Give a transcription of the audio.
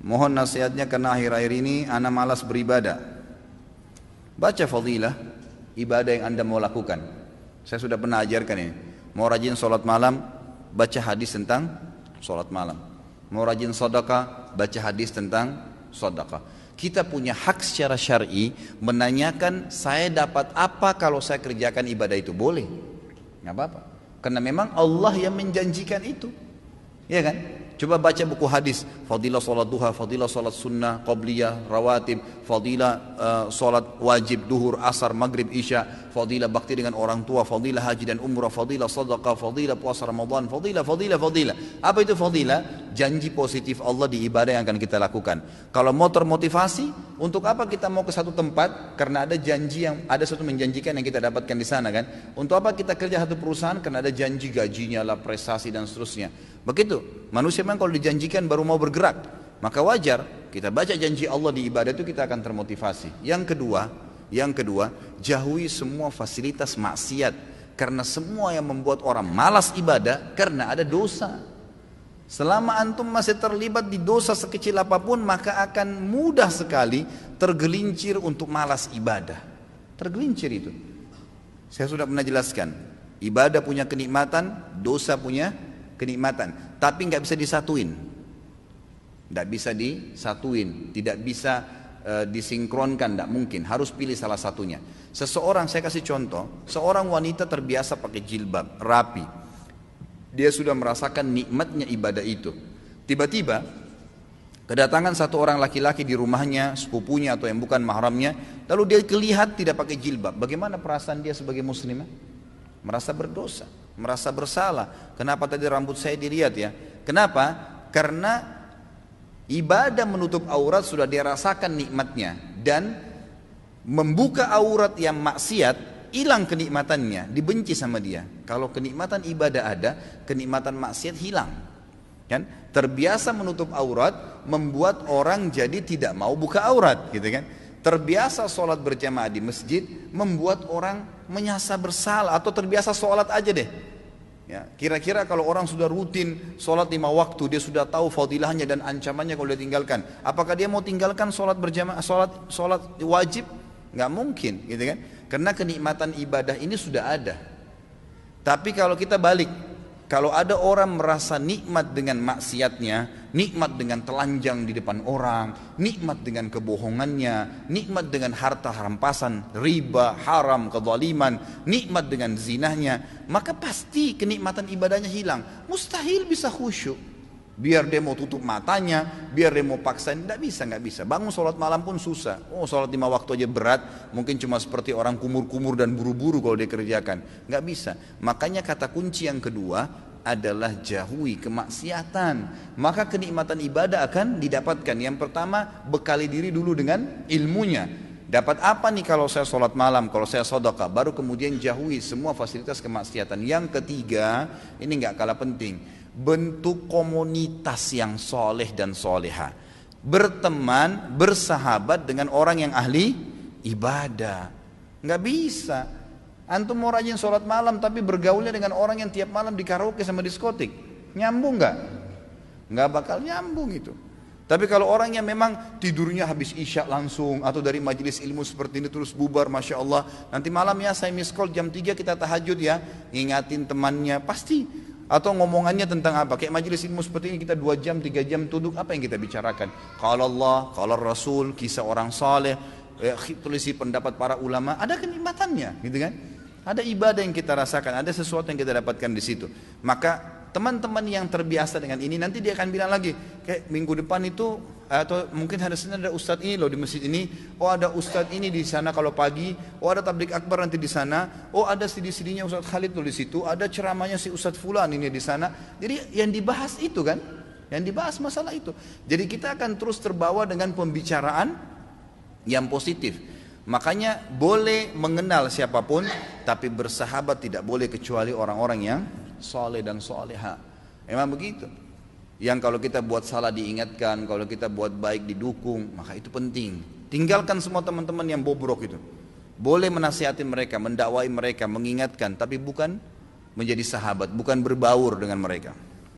Mohon nasihatnya karena akhir-akhir ini ana malas beribadah. Baca fadilah ibadah yang anda mau lakukan. Saya sudah pernah ajarkan ini. Mau rajin sholat malam, baca hadis tentang sholat malam. Mau rajin sedekah, baca hadis tentang sedekah. Kita punya hak secara syar'i menanyakan saya dapat apa kalau saya kerjakan ibadah itu. Boleh, nggak apa-apa. Karena memang Allah yang menjanjikan itu. Ya kan? Coba baca buku hadis, fadilah salat duha, fadilah salat sunnah, qabliyah, rawatib, fadilah salat wajib, duhur, asar, maghrib, isya, fadilah bakti dengan orang tua, fadilah haji dan umrah, fadilah sedekah, fadilah puasa Ramadan, fadilah. Apa itu fadilah? Janji positif Allah di ibadah yang akan kita lakukan. Kalau mau termotivasi, untuk apa kita mau ke satu tempat? Karena ada janji yang ada sesuatu menjanjikan yang kita dapatkan di sana kan. Untuk apa kita kerja satu perusahaan? Karena ada janji gajinya lah, prestasi dan seterusnya. Begitu, manusia memang kalau dijanjikan baru mau bergerak. Maka wajar kita baca janji Allah di ibadah itu kita akan termotivasi. Yang kedua, jauhi semua fasilitas maksiat. Karena semua yang membuat orang malas ibadah karena ada dosa. Selama antum masih terlibat di dosa sekecil apapun, maka akan mudah sekali tergelincir untuk malas ibadah. Tergelincir itu. Saya sudah pernah jelaskan, ibadah punya kenikmatan, dosa punya kenikmatan, tapi nggak bisa disatuin, tidak bisa disinkronkan, tidak mungkin, harus pilih salah satunya. Seseorang, saya kasih contoh, seorang wanita terbiasa pakai jilbab, rapi, dia sudah merasakan nikmatnya ibadah itu. Tiba-tiba kedatangan satu orang laki-laki di rumahnya, sepupunya atau yang bukan mahramnya, lalu dia kelihatan tidak pakai jilbab. Bagaimana perasaan dia sebagai muslimah? Merasa berdosa, merasa bersalah. Kenapa tadi rambut saya dilihat ya? Kenapa? Karena ibadah menutup aurat sudah dia rasakan nikmatnya, dan membuka aurat yang maksiat hilang kenikmatannya, dibenci sama dia. Kalau kenikmatan ibadah ada, kenikmatan maksiat hilang. Kan? Terbiasa menutup aurat membuat orang jadi tidak mau buka aurat, gitu kan? Terbiasa sholat berjamaah di masjid membuat orang menyasa bersalah, atau terbiasa sholat aja deh. Ya, kira-kira kalau orang sudah rutin sholat 5 waktu, dia sudah tahu fadilahnya dan ancamannya kalau dia tinggalkan, apakah dia mau tinggalkan sholat berjamaah, sholat wajib? Nggak mungkin, gitu kan? Karena kenikmatan ibadah ini sudah ada. Tapi kalau kita balik, kalau ada orang merasa nikmat dengan maksiatnya, nikmat dengan telanjang di depan orang, nikmat dengan kebohongannya, nikmat dengan harta rampasan, riba, haram, kezaliman, nikmat dengan zinahnya, maka pasti kenikmatan ibadahnya hilang. Mustahil bisa khusyuk. Biar dia mau tutup matanya, biar dia mau paksain, nggak bisa. Bangun sholat malam pun susah. Oh, sholat 5 waktu aja berat, mungkin cuma seperti orang kumur-kumur dan buru-buru kalau dia kerjakan. Nggak bisa. Makanya kata kunci yang kedua adalah jauhi kemaksiatan. Maka kenikmatan ibadah akan didapatkan. Yang pertama, bekali diri dulu dengan ilmunya. Dapat apa nih kalau saya sholat malam, kalau saya sedekah, baru kemudian jauhi semua fasilitas kemaksiatan. Yang ketiga, ini nggak kalah penting, bentuk komunitas yang soleh dan soleha. Berteman, bersahabat dengan orang yang ahli ibadah. Nggak bisa antum mau rajin sholat malam tapi bergaulnya dengan orang yang tiap malam di karaoke sama diskotik. Nyambung nggak? Nggak bakal nyambung itu. Tapi kalau orang yang memang tidurnya habis isya langsung, atau dari majelis ilmu seperti ini terus bubar, Masya Allah, nanti malam ya saya miss call jam 3 kita tahajud ya, ngingatin temannya, pasti. Atau ngomongannya tentang apa? Kayak majelis ilmu seperti ini kita 2 jam, 3 jam duduk, apa yang kita bicarakan? Qala Allah, qala Rasul, kisah orang saleh, tulisi pendapat para ulama, ada kenikmatannya, gitu kan? Ada ibadah yang kita rasakan, ada sesuatu yang kita dapatkan di situ. Maka teman-teman yang terbiasa dengan ini, nanti dia akan bilang lagi, kayak minggu depan itu, atau mungkin hari Senin ada ustadz ini loh di masjid ini, oh ada ustadz ini di sana kalau pagi, oh ada tablik akbar nanti di sana, oh ada CD-CD-nya Ustadz Khalid tuh di situ, ada ceramahnya si Ustadz Fulan ini di sana. Jadi yang dibahas itu kan, yang dibahas masalah itu. Jadi kita akan terus terbawa dengan pembicaraan yang positif. Makanya boleh mengenal siapapun, tapi bersahabat tidak boleh kecuali orang-orang yang soleh dan soleha. Memang begitu. Yang kalau kita buat salah diingatkan, kalau kita buat baik didukung, maka itu penting. Tinggalkan semua teman-teman yang bobrok itu. Boleh menasihati mereka, mendakwai mereka, mengingatkan, tapi bukan menjadi sahabat, bukan berbaur dengan mereka.